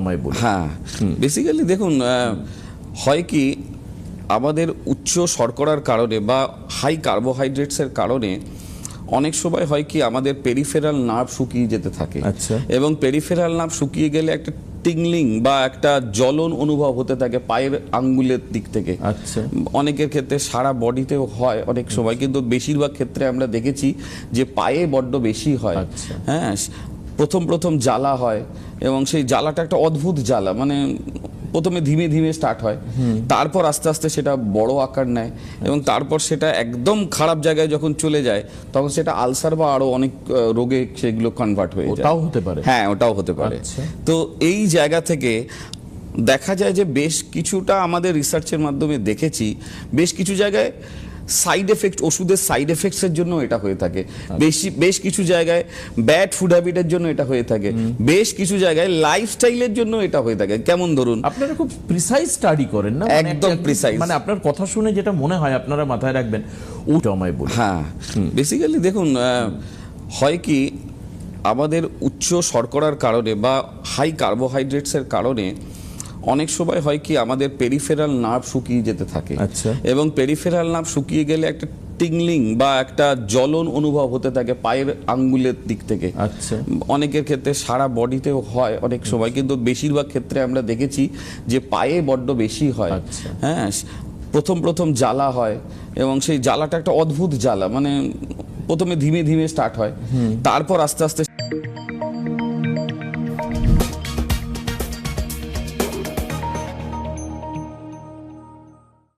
আমায় বলুন। হ্যাঁ, বেসিক্যালি দেখুন, হয় কি আমাদের উচ্চ শর্করার কারণে বা হাই কার্বোহাইড্রেটসের কারণে অনেক সময় হয় কি আমাদের পেরিফেরাল নার্ভ শুকিয়ে যেতে থাকে। আচ্ছা। এবং পেরিফেরাল নার্ভ শুকিয়ে গেলে একটা টিংলিং বা একটা জ্বলন অনুভব হতে থাকে পায়ের আঙ্গুলের দিক থেকে। আচ্ছা। অনেকের ক্ষেত্রে সারা বডিতেও হয় অনেক সময়, কিন্তু বেশিরভাগ ক্ষেত্রে আমরা দেখেছি যে পায়ে বড্ড বেশি হয়। আচ্ছা। হ্যাঁ, প্রথম প্রথম জ্বালা হয় এবং সেই জ্বালাটা একটা অদ্ভুত জ্বালা, মানে প্রথমে ধীমে ধীমে স্টার্ট হয়, তারপর আস্তে আস্তে সেটা বড় আকার নেয় এবং তারপর সেটা একদম খারাপ জায়গায় যখন চলে যায় তখন সেটা আলসার বা আরো অনেক রোগে সেগুলো কনভার্ট হয়ে যায়। ওটাও হতে পারে। হ্যাঁ, ওটাও হতে পারে। আচ্ছা। তো এই জায়গা থেকে দেখা যায় যে বেশ কিছুটা আমাদের রিসার্চের মাধ্যমে দেখেছি বেশ কিছু জায়গায় সাইড এফেক্ট, ওষুধের সাইড এফেক্টসের জন্য এটা হয়ে থাকে। বেশ কিছু জায়গায় ব্যাড ফুড হ্যাবিটের জন্য এটা হয়ে থাকে, বেশ কিছু জায়গায় লাইফস্টাইলের জন্য এটা হয়ে থাকে। কেমন ধরুন, আপনারা খুব প্রিসাইজ স্টাডি করেন না? মানে একদম precise। মানে আপনার কথা শুনে যেটা মনে হয় আপনারা মাথায় রাখবেন ওটা আমায় বলুন। হ্যাঁ, বেসিক্যালি দেখুন, হয় কি আমাদের উচ্চ শর্করার কারণে বা হাই কার্বোহাইড্রেটসের কারণে অনেক সময় হয় কি আমাদের পেরিফেরাল নার্ভ শুকিয়ে যেতে থাকে। আচ্ছা। এবং পেরিফেরাল নার্ভ শুকিয়ে গেলে একটা টিংলিং বা একটা জ্বলন অনুভব হতে থাকে পায়ের আঙ্গুলের দিক থেকে। আচ্ছা। অনেকের ক্ষেত্রে সারা বডিতেও হয় অনেক সময়, কিন্তু বেশিরভাগ ক্ষেত্রে আমরা দেখেছি যে পায়ে বড্ড বেশি হয়। আচ্ছা। হ্যাঁ, প্রথম প্রথম জ্বালা হয় এবং সেই জ্বালাটা একটা অদ্ভুত জ্বালা, মানে প্রথমে ধীমে ধীমে স্টার্ট হয়, তারপর আস্তে আস্তে